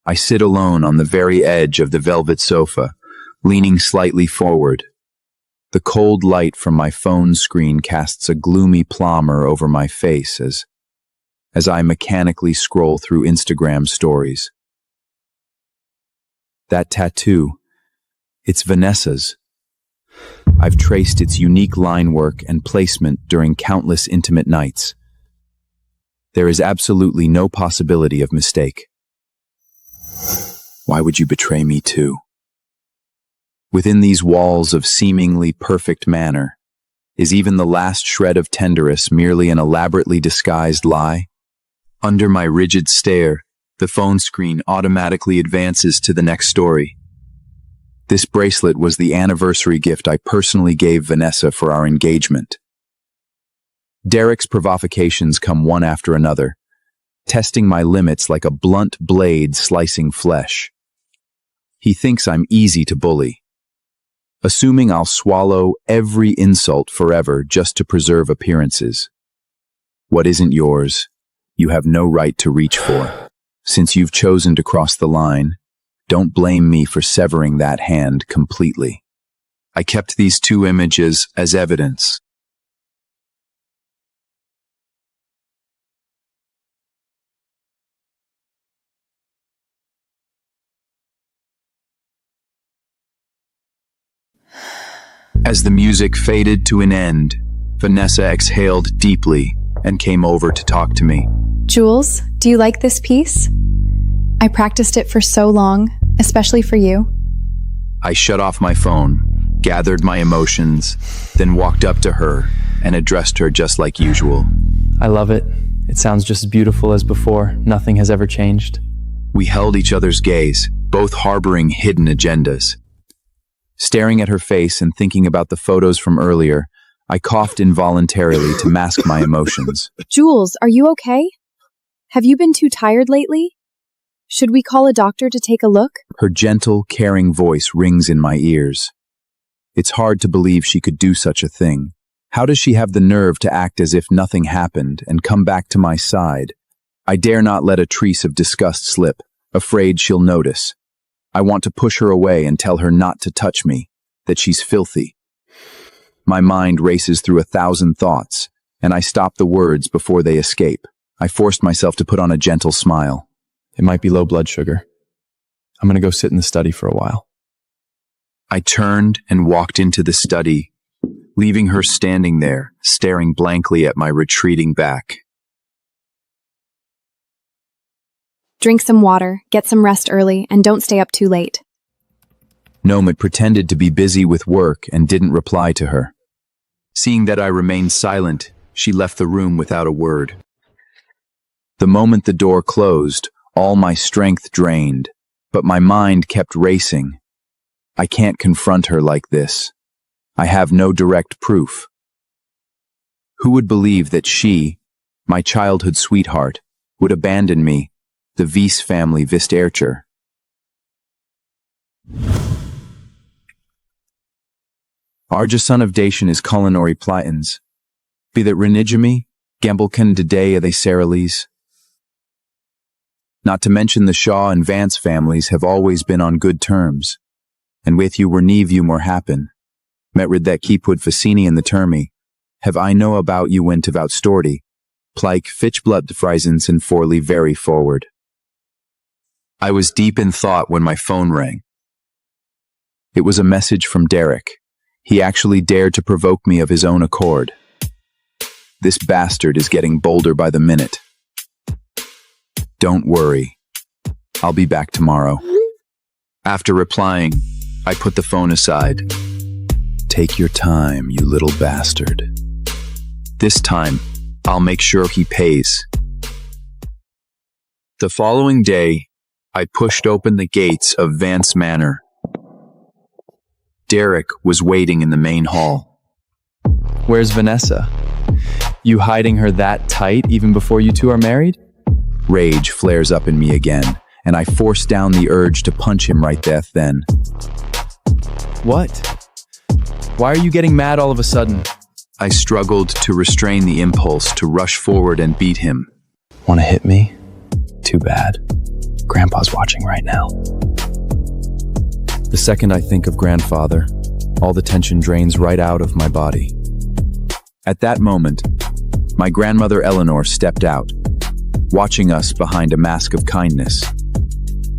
I sit alone on the very edge of the velvet sofa, leaning slightly forward. The cold light from my phone screen casts a gloomy plumber over my face as I mechanically scroll through Instagram stories. That tattoo, it's Vanessa's. I've traced its unique line work and placement during countless intimate nights. There is absolutely no possibility of mistake. Why would you betray me too? Within these walls of seemingly perfect manner, is even the last shred of tenderness merely an elaborately disguised lie? Under my rigid stare, the phone screen automatically advances to the next story. This bracelet was the anniversary gift I personally gave Vanessa for our engagement. Derek's provocations come one after another, testing my limits like a blunt blade slicing flesh. He thinks I'm easy to bully, assuming I'll swallow every insult forever just to preserve appearances. What isn't yours, you have no right to reach for. Since you've chosen to cross the line, don't blame me for severing that hand completely. I kept these two images as evidence. As the music faded to an end, Vanessa exhaled deeply and came over to talk to me. Jules, do you like this piece? I practiced it for so long, especially for you. I shut off my phone, gathered my emotions, then walked up to her and addressed her just like usual. I love it. It sounds just as beautiful as before. Nothing has ever changed. We held each other's gaze, both harboring hidden agendas. Staring at her face and thinking about the photos from earlier, I coughed involuntarily to mask my emotions. Jules, are you okay? Have you been too tired lately? Should we call a doctor to take a look? Her gentle, caring voice rings in my ears. It's hard to believe she could do such a thing. How does she have the nerve to act as if nothing happened and come back to my side? I dare not let a trace of disgust slip, afraid she'll notice. I want to push her away and tell her not to touch me, that she's filthy. My mind races through 1,000 thoughts, and I stop the words before they escape. I forced myself to put on a gentle smile. It might be low blood sugar. I'm going to go sit in the study for a while. I turned and walked into the study, leaving her standing there, staring blankly at my retreating back. Drink some water, get some rest early, and don't stay up too late. Nomad pretended to be busy with work and didn't reply to her. Seeing that I remained silent, she left the room without a word. The moment the door closed, all my strength drained, but my mind kept racing. I can't confront her like this. I have no direct proof. Who would believe that she, my childhood sweetheart, would abandon me, the Wies family Vistercher? Arja son of Dacian is culinary platins. Be that renigami, Gamblekin de Day of the Saralis. Not to mention the Shaw and Vance families have always been on good terms. And with you were neve you more happen. Met rid that keepwood Facini and the termi. Have I know about you went about storty. Plike fitchblut defrisens and forly very forward. I was deep in thought when my phone rang. It was a message from Derek. He actually dared to provoke me of his own accord. This bastard is getting bolder by the minute. Don't worry. I'll be back tomorrow. After replying, I put the phone aside. Take your time, you little bastard. This time, I'll make sure he pays. The following day, I pushed open the gates of Vance Manor. Derek was waiting in the main hall. Where's Vanessa? You hiding her that tight even before you two are married? Rage flares up in me again, and I force down the urge to punch him right then. What? Why are you getting mad all of a sudden? I struggled to restrain the impulse to rush forward and beat him. Want to hit me? Too bad. Grandpa's watching right now. The second I think of grandfather, all the tension drains right out of my body. At that moment, my grandmother Eleanor stepped out, watching us behind a mask of kindness.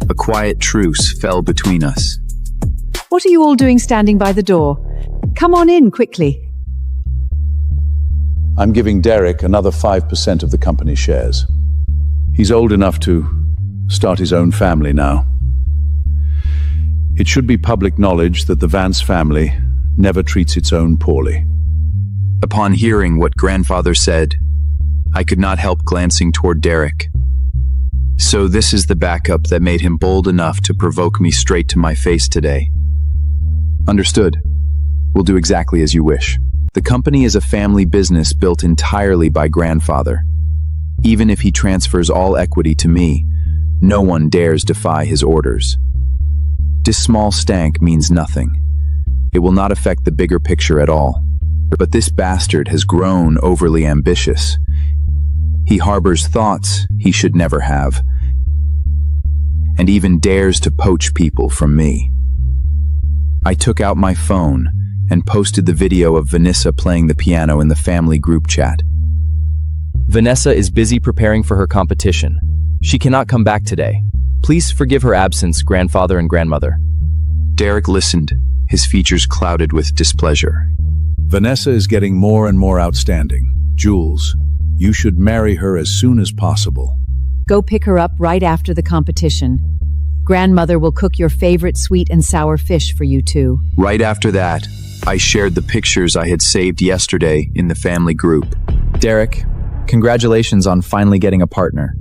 A quiet truce fell between us. What are you all doing standing by the door? Come on in quickly. I'm giving Derek another 5% of the company shares. He's old enough to start his own family now. It should be public knowledge that the Vance family never treats its own poorly. Upon hearing what grandfather said, I could not help glancing toward Derek. So this is the backup that made him bold enough to provoke me straight to my face today. Understood. We'll do exactly as you wish. The company is a family business built entirely by grandfather. Even if he transfers all equity to me, no one dares defy his orders. This small stank means nothing. It will not affect the bigger picture at all. But this bastard has grown overly ambitious. He harbors thoughts he should never have, and even dares to poach people from me. I took out my phone and posted the video of Vanessa playing the piano in the family group chat. Vanessa is busy preparing for her competition. She cannot come back today. Please forgive her absence, grandfather and grandmother. Derek listened, his features clouded with displeasure. Vanessa is getting more and more outstanding. Jules, you should marry her as soon as possible. Go pick her up right after the competition. Grandmother will cook your favorite sweet and sour fish for you two. Right after that, I shared the pictures I had saved yesterday in the family group. Derek, congratulations on finally getting a partner.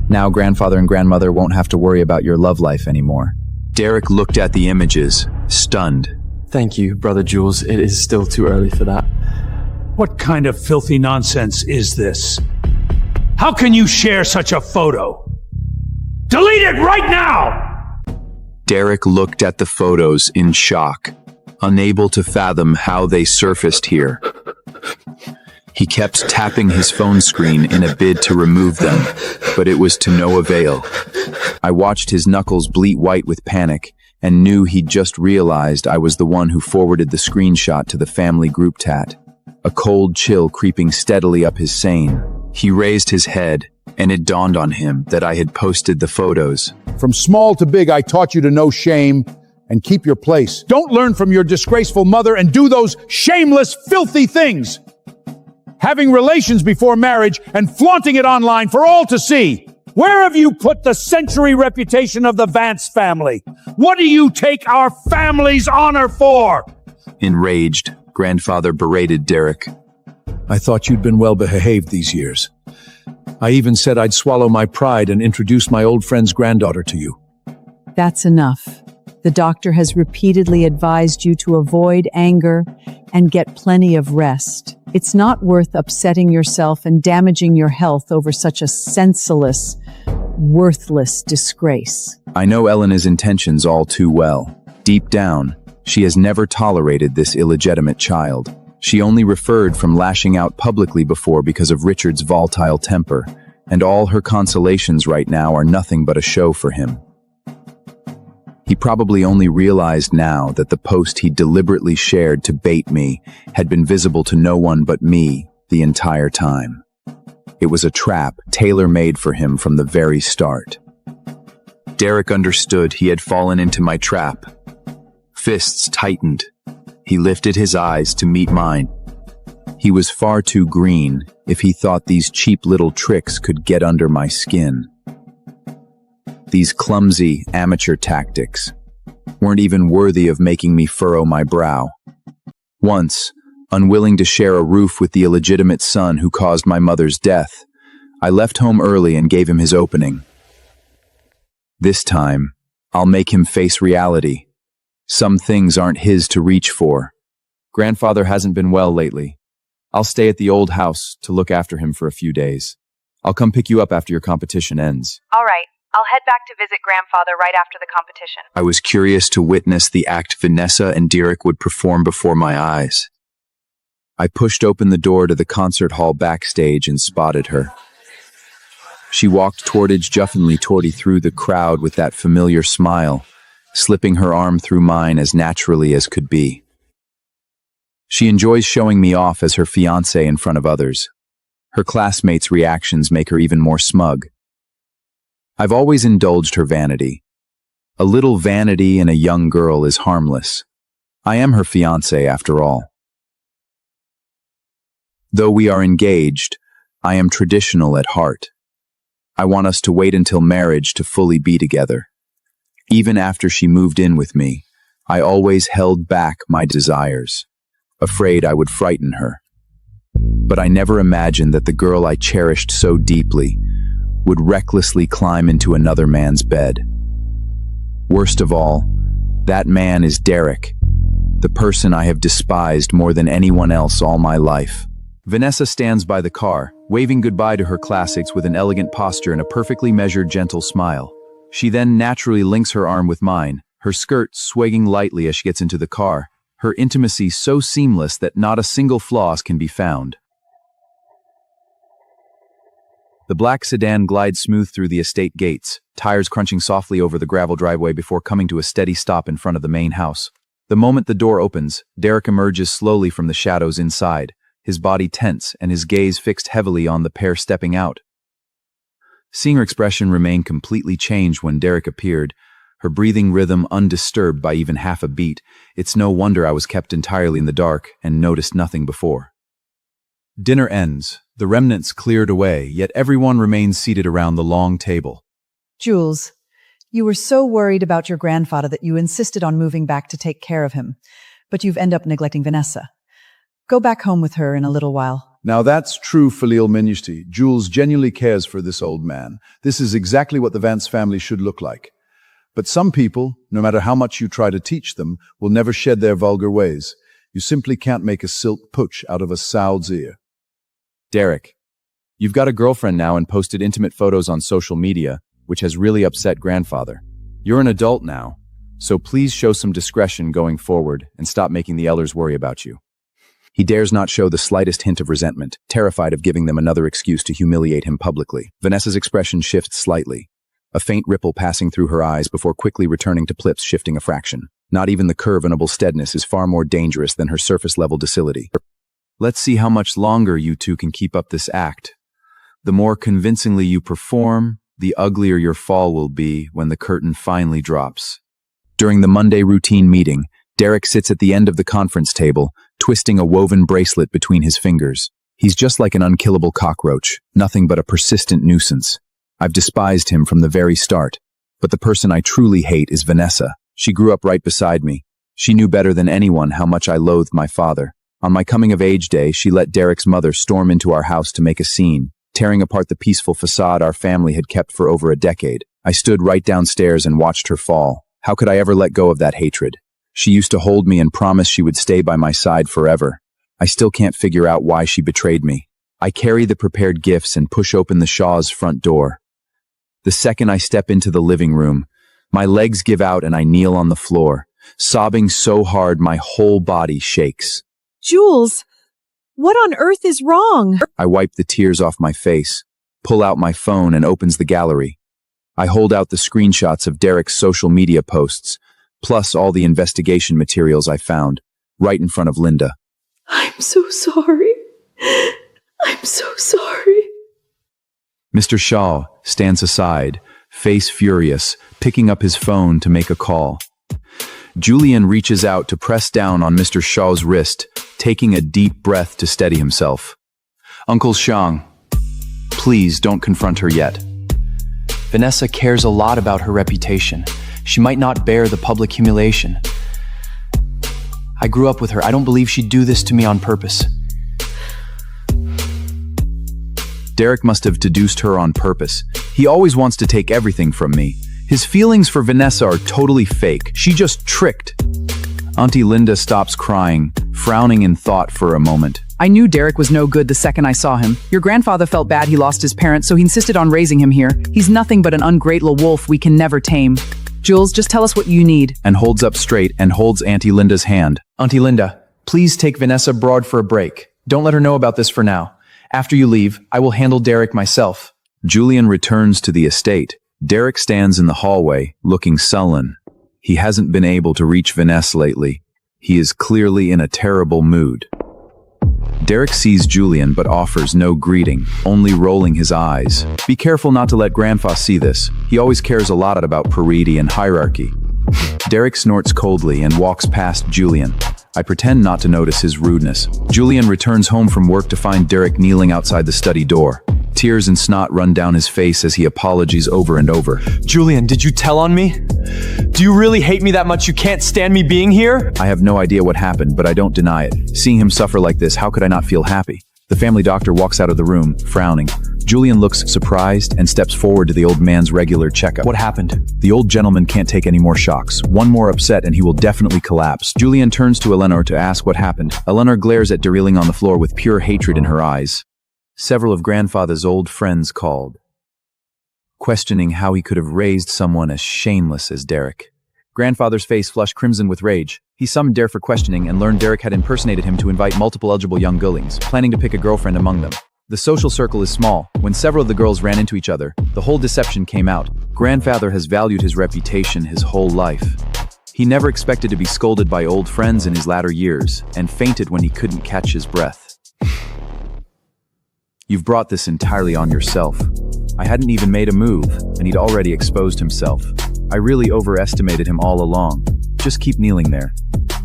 Now grandfather and grandmother won't have to worry about your love life anymore. Derek looked at the images, stunned. Thank you, Brother Jules. It is still too early for that. What kind of filthy nonsense is this? How can you share such a photo? Delete it right now! Derek looked at the photos in shock, unable to fathom how they surfaced here. He kept tapping his phone screen in a bid to remove them, but it was to no avail. I watched his knuckles bleat white with panic and knew he'd just realized I was the one who forwarded the screenshot to the family group chat. A cold chill creeping steadily up his sane. He raised his head, and it dawned on him that I had posted the photos. From small to big, I taught you to know shame and keep your place. Don't learn from your disgraceful mother and do those shameless, filthy things. Having relations before marriage and flaunting it online for all to see. Where have you put the century reputation of the Vance family? What do you take our family's honor for? Enraged, grandfather berated Derek. I thought you'd been well behaved these years. I even said I'd swallow my pride and introduce my old friend's granddaughter to you. That's enough. The doctor has repeatedly advised you to avoid anger and get plenty of rest. It's not worth upsetting yourself and damaging your health over such a senseless, worthless disgrace. I know Elena's intentions all too well. Deep down, she has never tolerated this illegitimate child. She only referred from lashing out publicly before because of Richard's volatile temper, and all her consolations right now are nothing but a show for him. He probably only realized now that the post he deliberately shared to bait me had been visible to no one but me the entire time. It was a trap tailor-made for him from the very start. Derek understood he had fallen into my trap. Fists tightened. He lifted his eyes to meet mine. He was far too green if he thought these cheap little tricks could get under my skin. These clumsy, amateur tactics weren't even worthy of making me furrow my brow. Once, unwilling to share a roof with the illegitimate son who caused my mother's death, I left home early and gave him his opening. This time, I'll make him face reality. Some things aren't his to reach for. Grandfather hasn't been well lately. I'll stay at the old house to look after him for a few days. I'll come pick you up after your competition ends. All right. I'll head back to visit grandfather right after the competition. I was curious to witness the act Vanessa and Derek would perform before my eyes. I pushed open the door to the concert hall backstage and spotted her. She walked toward through the crowd with that familiar smile, slipping her arm through mine as naturally as could be. She enjoys showing me off as her fiancé in front of others. Her classmates' reactions make her even more smug. I've always indulged her vanity. A little vanity in a young girl is harmless. I am her fiancé after all. Though we are engaged, I am traditional at heart. I want us to wait until marriage to fully be together. Even after she moved in with me, I always held back my desires, afraid I would frighten her. But I never imagined that the girl I cherished so deeply would recklessly climb into another man's bed. Worst of all, that man is Derek, the person I have despised more than anyone else all my life. Vanessa stands by the car, waving goodbye to her classics with an elegant posture and a perfectly measured, gentle smile. She then naturally links her arm with mine, her skirt swaying lightly as she gets into the car, her intimacy so seamless that not a single flaw can be found. The black sedan glides smooth through the estate gates, tires crunching softly over the gravel driveway before coming to a steady stop in front of the main house. The moment the door opens, Derek emerges slowly from the shadows inside, his body tense and his gaze fixed heavily on the pair stepping out. Seeing her expression remain completely changed when Derek appeared, her breathing rhythm undisturbed by even half a beat, it's no wonder I was kept entirely in the dark and noticed nothing before. Dinner ends, the remnants cleared away, yet everyone remains seated around the long table. Jules, you were so worried about your grandfather that you insisted on moving back to take care of him, but you've ended up neglecting Vanessa. Go back home with her in a little while. Now that's true filial piety. Jules genuinely cares for this old man. This is exactly what the Vance family should look like. But some people, no matter how much you try to teach them, will never shed their vulgar ways. You simply can't make a silk pooch out of a sow's ear. Derek, you've got a girlfriend now and posted intimate photos on social media, which has really upset grandfather. You're an adult now, so please show some discretion going forward and stop making the elders worry about you. He dares not show the slightest hint of resentment, terrified of giving them another excuse to humiliate him publicly. Vanessa's expression shifts slightly, a faint ripple passing through her eyes before quickly returning to lips shifting a fraction. Not even the curve and steadiness is far more dangerous than her surface-level docility. Let's see how much longer you two can keep up this act. The more convincingly you perform, the uglier your fall will be when the curtain finally drops. During the Monday routine meeting, Derek sits at the end of the conference table, twisting a woven bracelet between his fingers. He's just like an unkillable cockroach, nothing but a persistent nuisance. I've despised him from the very start, but the person I truly hate is Vanessa. She grew up right beside me. She knew better than anyone how much I loathed my father. On my coming-of-age day, she let Derek's mother storm into our house to make a scene, tearing apart the peaceful facade our family had kept for over a decade. I stood right downstairs and watched her fall. How could I ever let go of that hatred? She used to hold me and promise she would stay by my side forever. I still can't figure out why she betrayed me. I carry the prepared gifts and push open the Shaw's front door. The second I step into the living room, my legs give out and I kneel on the floor, sobbing so hard my whole body shakes. Jules, what on earth is wrong? I wipe the tears off my face, pull out my phone and opens the gallery. I hold out the screenshots of Derek's social media posts, plus all the investigation materials I found, right in front of Linda. I'm so sorry. I'm so sorry. Mr. Shaw stands aside, face furious, picking up his phone to make a call. Julian reaches out to press down on Mr. Shaw's wrist, taking a deep breath to steady himself. Uncle Shang, please don't confront her yet. Vanessa cares a lot about her reputation. She might not bear the public humiliation. I grew up with her. I don't believe she'd do this to me on purpose. Derek must have deduced her on purpose. He always wants to take everything from me. His feelings for Vanessa are totally fake. She just tricked. Auntie Linda stops crying, frowning in thought for a moment. I knew Derek was no good the second I saw him. Your grandfather felt bad he lost his parents, so he insisted on raising him here. He's nothing but an ungrateful wolf we can never tame. Jules, just tell us what you need. And holds up straight and holds Auntie Linda's hand. Auntie Linda, please take Vanessa abroad for a break. Don't let her know about this for now. After you leave, I will handle Derek myself. Julian returns to the estate. Derek stands in the hallway, looking sullen. He hasn't been able to reach Vanessa lately. He is clearly in a terrible mood. Derek sees Julian but offers no greeting, only rolling his eyes. Be careful not to let Grandpa see this. He always cares a lot about parity and hierarchy. Derek snorts coldly and walks past Julian. I pretend not to notice his rudeness. Julian returns home from work to find Derek kneeling outside the study door. Tears and snot run down his face as he apologies over and over. Julian, did you tell on me? Do you really hate me that much you can't stand me being here? I have no idea what happened, but I don't deny it. Seeing him suffer like this, how could I not feel happy? The family doctor walks out of the room, frowning. Julian looks surprised and steps forward to the old man's regular checkup. What happened? The old gentleman can't take any more shocks. One more upset and he will definitely collapse. Julian turns to Eleanor to ask what happened. Eleanor glares at Derreling on the floor with pure hatred in her eyes. Several of Grandfather's old friends called, questioning how he could have raised someone as shameless as Derek. Grandfather's face flushed crimson with rage. He summoned Derek for questioning and learned Derek had impersonated him to invite multiple eligible young girlings, planning to pick a girlfriend among them. The social circle is small. When several of the girls ran into each other, the whole deception came out. Grandfather has valued his reputation his whole life. He never expected to be scolded by old friends in his latter years, and fainted when he couldn't catch his breath. You've brought this entirely on yourself. I hadn't even made a move, and he'd already exposed himself. I really overestimated him all along. Just keep kneeling there.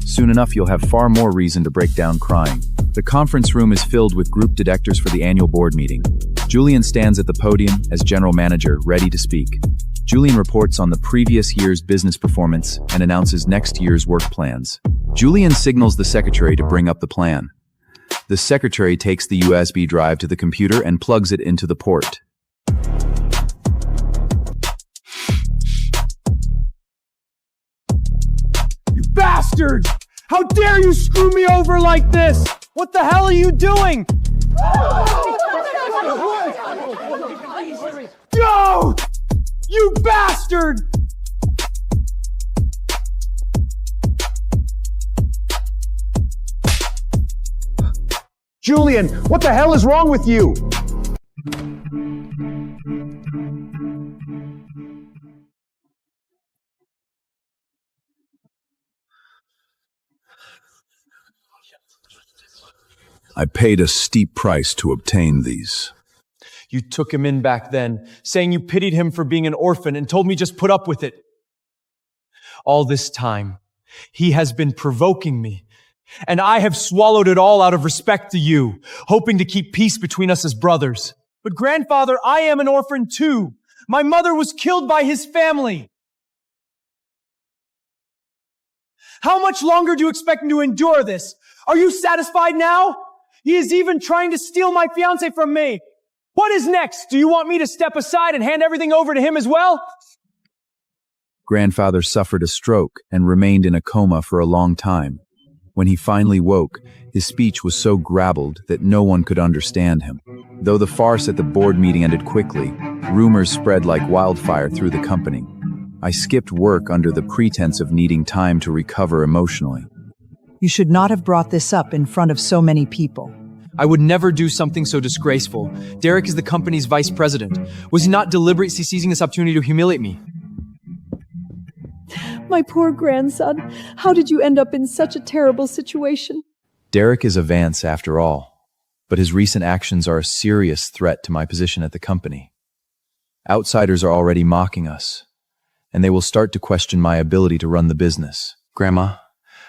Soon enough, you'll have far more reason to break down crying. The conference room is filled with group directors for the annual board meeting. Julian stands at the podium as general manager, ready to speak. Julian reports on the previous year's business performance and announces next year's work plans. Julian signals the secretary to bring up the plan. The secretary takes the USB drive to the computer and plugs it into the port. You bastards! How dare you screw me over like this? What the hell are you doing? Go! You bastard! Julian, what the hell is wrong with you? I paid a steep price to obtain these. You took him in back then, saying you pitied him for being an orphan and told me just put up with it. All this time, he has been provoking me, and I have swallowed it all out of respect to you, hoping to keep peace between us as brothers. But grandfather, I am an orphan too. My mother was killed by his family. How much longer do you expect me to endure this? Are you satisfied now? He is even trying to steal my fiancée from me. What is next? Do you want me to step aside and hand everything over to him as well? Grandfather suffered a stroke and remained in a coma for a long time. When he finally woke, his speech was so garbled that no one could understand him. Though the farce at the board meeting ended quickly, rumors spread like wildfire through the company. I skipped work under the pretense of needing time to recover emotionally. You should not have brought this up in front of so many people. I would never do something so disgraceful. Derek is the company's vice president. Was he not deliberately seizing this opportunity to humiliate me? My poor grandson. How did you end up in such a terrible situation? Derek is a Vance after all, but his recent actions are a serious threat to my position at the company. Outsiders are already mocking us, and they will start to question my ability to run the business. Grandma,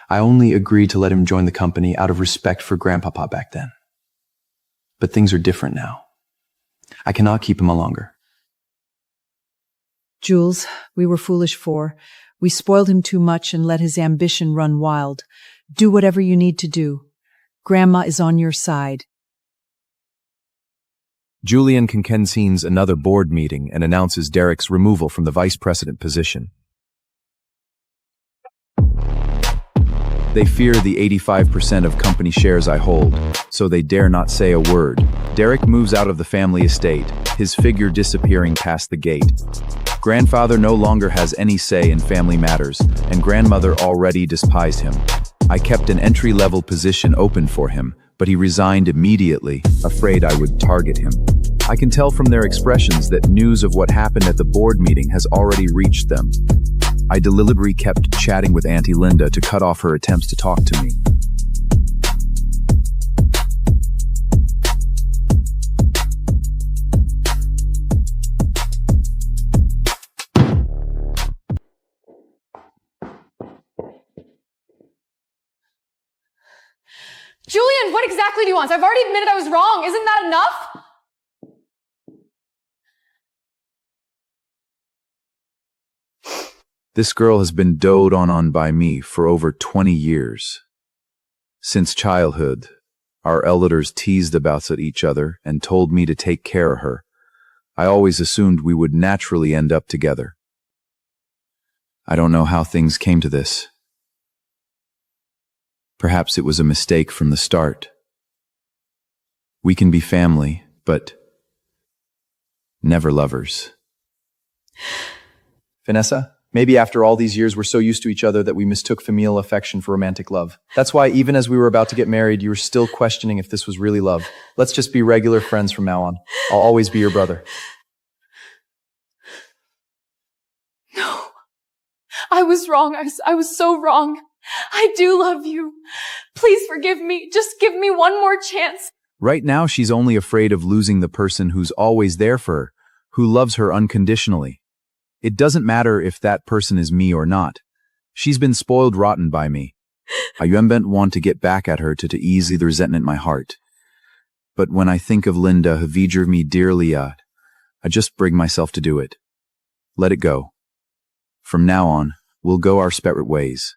I only agreed to let him join the company out of respect for Grandpapa back then. But things are different now. I cannot keep him longer. Jules, we were foolish for. We spoiled him too much and let his ambition run wild. Do whatever you need to do. Grandma is on your side. Julian convenes another board meeting and announces Derek's removal from the vice president position. They fear the 85% of company shares I hold, so they dare not say a word. Derek moves out of the family estate, his figure disappearing past the gate. Grandfather no longer has any say in family matters, and grandmother already despised him. I kept an entry-level position open for him, but he resigned immediately, afraid I would target him. I can tell from their expressions that news of what happened at the board meeting has already reached them. I deliberately kept chatting with Auntie Linda to cut off her attempts to talk to me. Julian, what exactly do you want? I've already admitted I was wrong. Isn't that enough? This girl has been doted on by me for over 20 years. Since childhood, our elders teased about each other and told me to take care of her. I always assumed we would naturally end up together. I don't know how things came to this. Perhaps it was a mistake from the start. We can be family, but never lovers. Vanessa, maybe after all these years we're so used to each other that we mistook familial affection for romantic love. That's why even as we were about to get married, you were still questioning if this was really love. Let's just be regular friends from now on. I'll always be your brother. No. I was wrong. I was so wrong. I do love you. Please forgive me. Just give me one more chance. Right now, she's only afraid of losing the person who's always there for her, who loves her unconditionally. It doesn't matter if that person is me or not. She's been spoiled rotten by me. I want to get back at her to ease the resentment in my heart. But when I think of Linda, who viger me dearly, I just bring myself to do it. Let it go. From now on, we'll go our separate ways.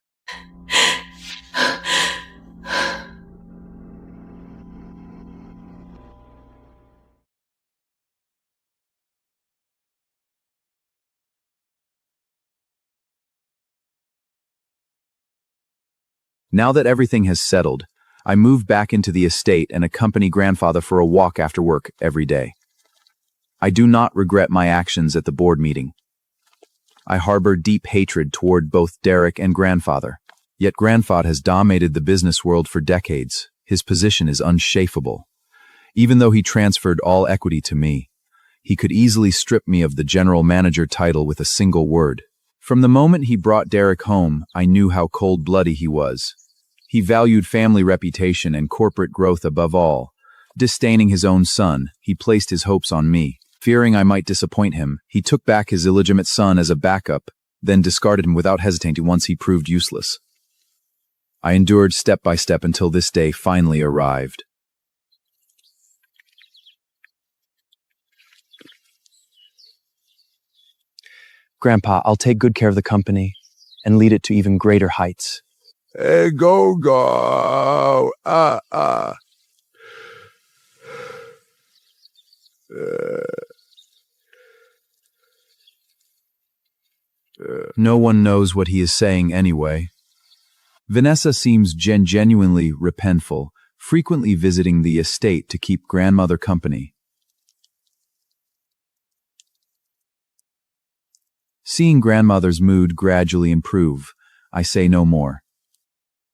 Now that everything has settled, I move back into the estate and accompany grandfather for a walk after work every day. I do not regret my actions at the board meeting. I harbor deep hatred toward both Derek and grandfather. Yet grandfather has dominated the business world for decades. His position is unshakeable. Even though he transferred all equity to me, he could easily strip me of the general manager title with a single word. From the moment he brought Derek home, I knew how cold-blooded he was. He valued family reputation and corporate growth above all. Disdaining his own son, he placed his hopes on me. Fearing I might disappoint him, he took back his illegitimate son as a backup, then discarded him without hesitating once he proved useless. I endured step by step until this day finally arrived. Grandpa, I'll take good care of the company and lead it to even greater heights. Hey, go. No one knows what he is saying anyway. Vanessa seems genuinely repentful, frequently visiting the estate to keep grandmother company. Seeing grandmother's mood gradually improve, I say no more.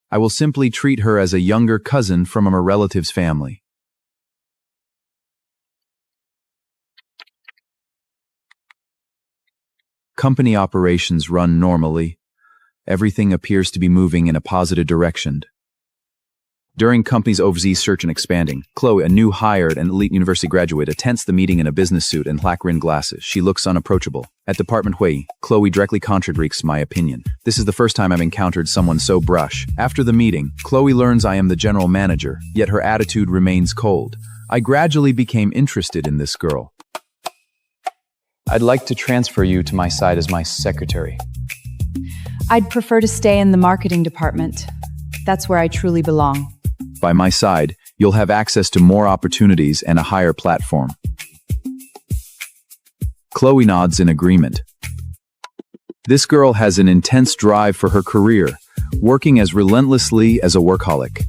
I will simply treat her as a younger cousin from a relative's family. Company operations run normally. Everything appears to be moving in a positive direction. During company's overseas search and expanding, Chloe, a new hired and elite university graduate, attends the meeting in a business suit and black-rimmed glasses. She looks unapproachable. At department Hui, Chloe directly contradicts my opinion. This is the first time I've encountered someone so brash. After the meeting, Chloe learns I am the general manager, yet her attitude remains cold. I gradually became interested in this girl. I'd like to transfer you to my side as my secretary. I'd prefer to stay in the marketing department. That's where I truly belong. By my side, you'll have access to more opportunities and a higher platform. Chloe nods in agreement. This girl has an intense drive for her career, working as relentlessly as a workaholic.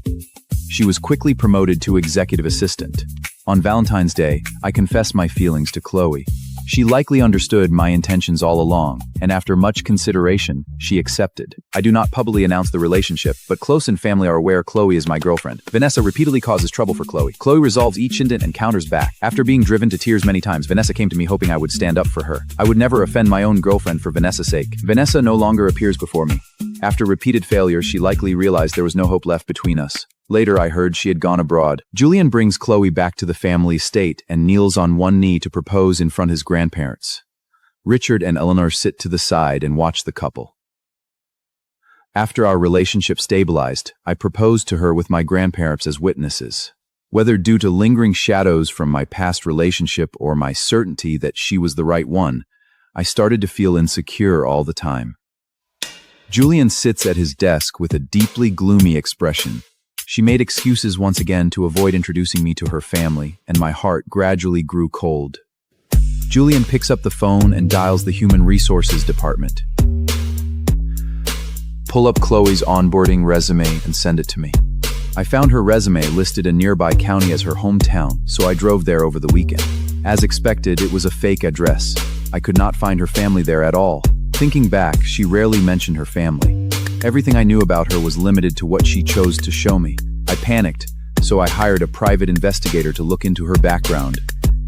She was quickly promoted to executive assistant. On Valentine's Day, I confessed my feelings to Chloe. She likely understood my intentions all along, and after much consideration, she accepted. I do not publicly announce the relationship, but close and family are aware Chloe is my girlfriend. Vanessa repeatedly causes trouble for Chloe. Chloe resolves each incident and counters back. After being driven to tears many times, Vanessa came to me hoping I would stand up for her. I would never offend my own girlfriend for Vanessa's sake. Vanessa no longer appears before me. After repeated failures, she likely realized there was no hope left between us. Later, I heard she had gone abroad. Julian brings Chloe back to the family estate and kneels on one knee to propose in front of his grandparents. Richard and Eleanor sit to the side and watch the couple. After our relationship stabilized, I proposed to her with my grandparents as witnesses. Whether due to lingering shadows from my past relationship or my certainty that she was the right one, I started to feel insecure all the time. Julian sits at his desk with a deeply gloomy expression. She made excuses once again to avoid introducing me to her family, and my heart gradually grew cold. Julian picks up the phone and dials the Human Resources Department. Pull up Chloe's onboarding resume and send it to me. I found her resume listed a nearby county as her hometown, so I drove there over the weekend. As expected, it was a fake address. I could not find her family there at all. Thinking back, she rarely mentioned her family. Everything I knew about her was limited to what she chose to show me. I panicked, so I hired a private investigator to look into her background.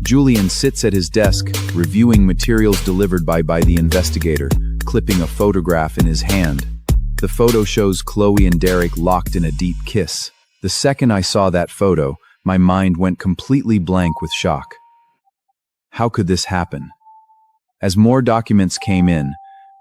Julian sits at his desk, reviewing materials delivered by the investigator, clipping a photograph in his hand. The photo shows Chloe and Derek locked in a deep kiss. The second I saw that photo, my mind went completely blank with shock. How could this happen? As more documents came in,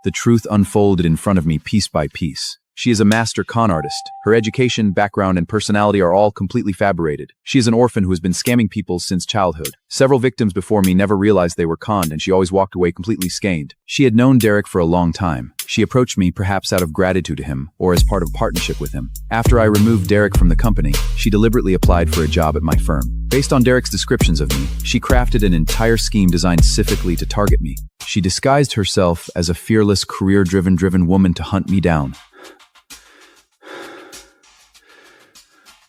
the truth unfolded in front of me piece by piece. She is a master con artist. Her education, background, and personality are all completely fabricated. She is an orphan who has been scamming people since childhood. Several victims before me never realized they were conned, and she always walked away completely scathed. She had known Derek for a long time. She approached me perhaps out of gratitude to him, or as part of a partnership with him. After I removed Derek from the company, she deliberately applied for a job at my firm. Based on Derek's descriptions of me, she crafted an entire scheme designed specifically to target me. She disguised herself as a fearless, career-driven woman to hunt me down.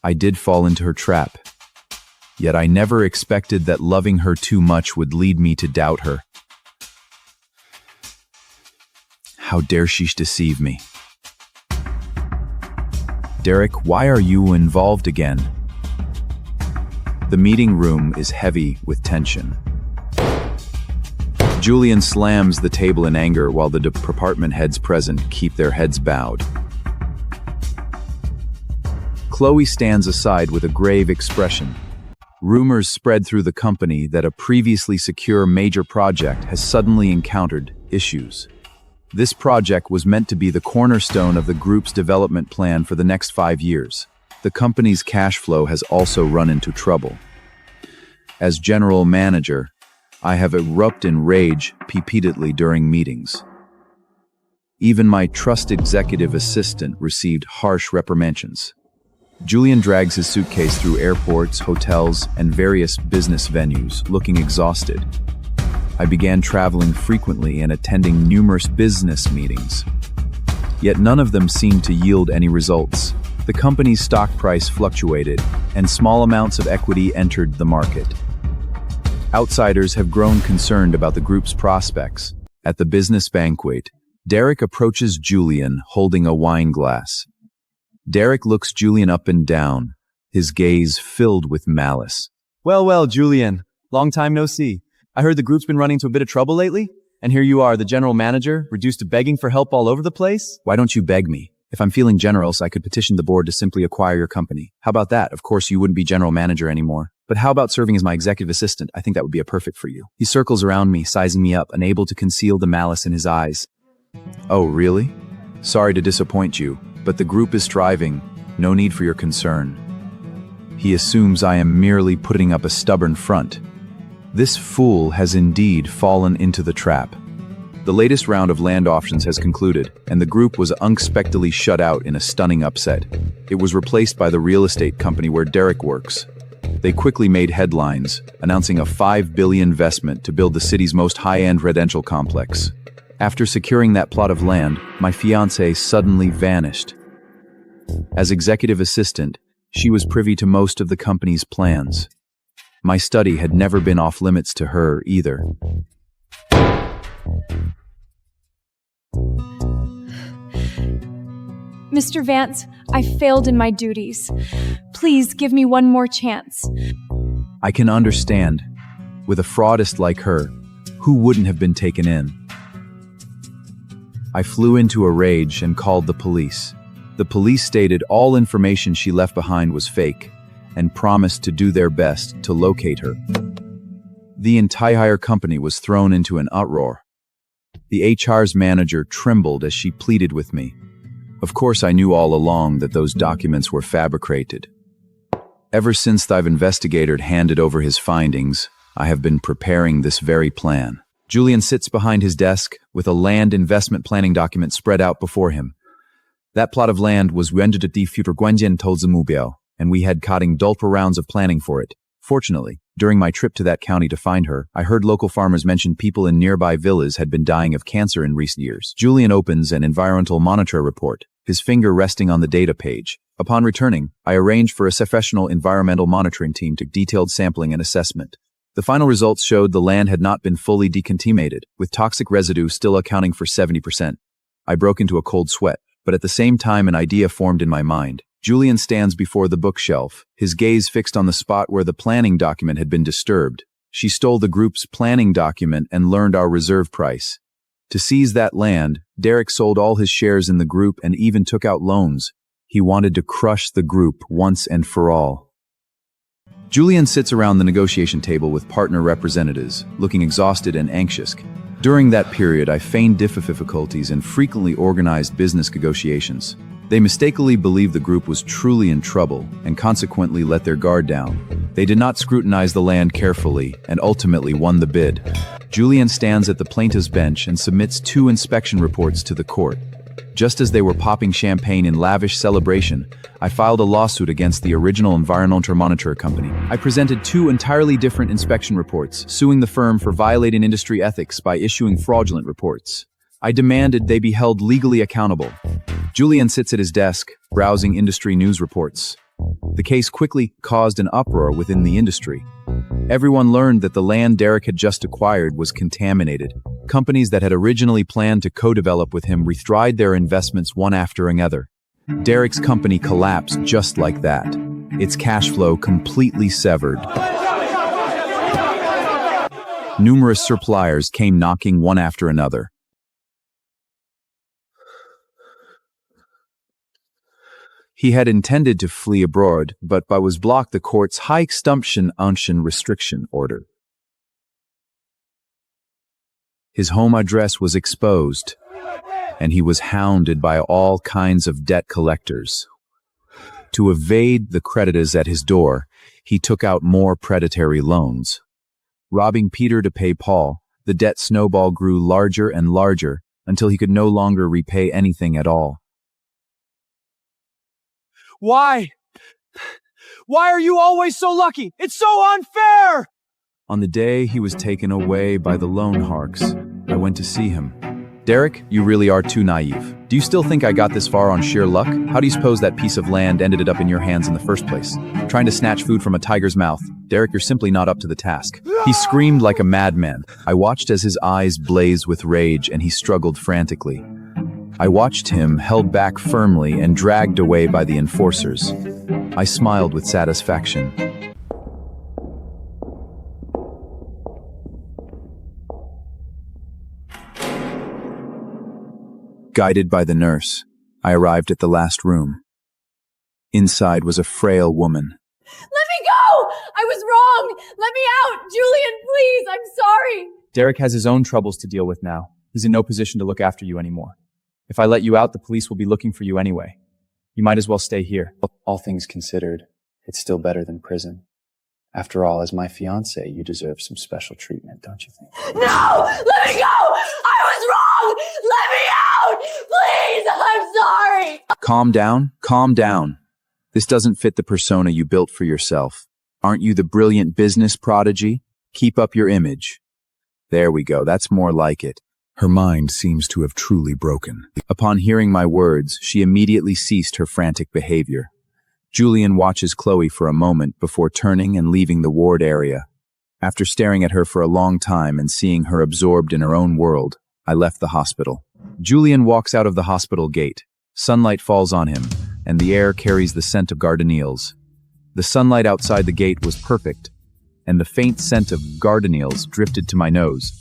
I did fall into her trap. Yet I never expected that loving her too much would lead me to doubt her. How dare she deceive me? Derek, why are you involved again? The meeting room is heavy with tension. Julian slams the table in anger while the department heads present keep their heads bowed. Chloe stands aside with a grave expression. Rumors spread through the company that a previously secure major project has suddenly encountered issues. This project was meant to be the cornerstone of the group's development plan for the next 5 years. The company's cash flow has also run into trouble. As general manager, I have erupted in rage repeatedly during meetings. Even my trusted executive assistant received harsh reprimands. Julian drags his suitcase through airports, hotels, and various business venues, looking exhausted. I began traveling frequently and attending numerous business meetings. Yet none of them seemed to yield any results. The company's stock price fluctuated, and small amounts of equity entered the market. Outsiders have grown concerned about the group's prospects. At the business banquet, Derek approaches Julian holding a wine glass. Derek looks Julian up and down, his gaze filled with malice. Well, Julian. Long time no see. I heard the group's been running into a bit of trouble lately, and here you are, the general manager, reduced to begging for help all over the place? Why don't you beg me? If I'm feeling generous, I could petition the board to simply acquire your company. How about that? Of course, you wouldn't be general manager anymore. But how about serving as my executive assistant? I think that would be a perfect for you. He circles around me, sizing me up, unable to conceal the malice in his eyes. Oh, really? Sorry to disappoint you, but the group is thriving. No need for your concern. He assumes I am merely putting up a stubborn front. This fool has indeed fallen into the trap. The latest round of land auctions has concluded, and the group was unexpectedly shut out in a stunning upset. It was replaced by the real estate company where Derek works. They quickly made headlines, announcing a $5 billion investment to build the city's most high-end residential complex. After securing that plot of land, my fiancée suddenly vanished. As executive assistant, she was privy to most of the company's plans. My study had never been off limits to her either. Mr. Vance, I failed in my duties. Please give me one more chance. I can understand. With a fraudist like her, who wouldn't have been taken in? I flew into a rage and called the police. The police stated all information she left behind was fake and promised to do their best to locate her. The entire company was thrown into an uproar. The HR's manager trembled as she pleaded with me. Of course, I knew all along that those documents were fabricated. Ever since the investigator handed over his findings, I have been preparing this very plan. Julian sits behind his desk with a land investment planning document spread out before him. That plot of land was rendered at the future Guanjian Tozumubio, and we had cutting dulper rounds of planning for it. Fortunately, during my trip to that county to find her, I heard local farmers mention people in nearby villas had been dying of cancer in recent years. Julian opens an environmental monitor report, his finger resting on the data page. Upon returning, I arranged for a professional environmental monitoring team to detailed sampling and assessment. The final results showed the land had not been fully decontaminated, with toxic residue still accounting for 70%. I broke into a cold sweat, but at the same time an idea formed in my mind. Julian stands before the bookshelf, his gaze fixed on the spot where the planning document had been disturbed. She stole the group's planning document and learned our reserve price. To seize that land, Derek sold all his shares in the group and even took out loans. He wanted to crush the group once and for all. Julian sits around the negotiation table with partner representatives, looking exhausted and anxious. During that period, I feigned difficulties and frequently organized business negotiations. They mistakenly believed the group was truly in trouble and consequently let their guard down. They did not scrutinize the land carefully and ultimately won the bid. Julian stands at the plaintiff's bench and submits 2 inspection reports to the court. Just as they were popping champagne in lavish celebration, I filed a lawsuit against the original environmental monitor company. I presented 2 entirely different inspection reports, suing the firm for violating industry ethics by issuing fraudulent reports. I demanded they be held legally accountable. Julian sits at his desk, browsing industry news reports. The case quickly caused an uproar within the industry. Everyone learned that the land Derek had just acquired was contaminated. Companies that had originally planned to co-develop with him withdrew their investments one after another. Derek's company collapsed just like that, its cash flow completely severed. Numerous suppliers came knocking one after another. He had intended to flee abroad, but was blocked the court's high extinction restriction order. His home address was exposed, and he was hounded by all kinds of debt collectors. To evade the creditors at his door, he took out more predatory loans. Robbing Peter to pay Paul, the debt snowball grew larger and larger until he could no longer repay anything at all. Why? Why are you always so lucky? It's so unfair! On the day he was taken away by the loan harks, I went to see him. Derek, you really are too naive. Do you still think I got this far on sheer luck? How do you suppose that piece of land ended up in your hands in the first place? Trying to snatch food from a tiger's mouth. Derek, you're simply not up to the task. He screamed like a madman. I watched as his eyes blazed with rage and he struggled frantically. I watched him held back firmly and dragged away by the enforcers. I smiled with satisfaction. Guided by the nurse, I arrived at the last room. Inside was a frail woman. Let me go! I was wrong! Let me out! Julian, please! I'm sorry! Derek has his own troubles to deal with now. He's in no position to look after you anymore. If I let you out, the police will be looking for you anyway. You might as well stay here. All things considered, it's still better than prison. After all, as my fiancé, you deserve some special treatment, don't you think? No! Let me go! I was wrong! Let me out! Please! I'm sorry! Calm down, calm down. This doesn't fit the persona you built for yourself. Aren't you the brilliant business prodigy? Keep up your image. There we go, that's more like it. Her mind seems to have truly broken. Upon hearing my words, she immediately ceased her frantic behavior. Julian watches Chloe for a moment before turning and leaving the ward area. After staring at her for a long time and seeing her absorbed in her own world, I left the hospital. Julian walks out of the hospital gate. Sunlight falls on him, and the air carries the scent of gardenias. The sunlight outside the gate was perfect, and the faint scent of gardenias drifted to my nose.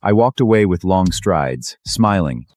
I walked away with long strides, smiling,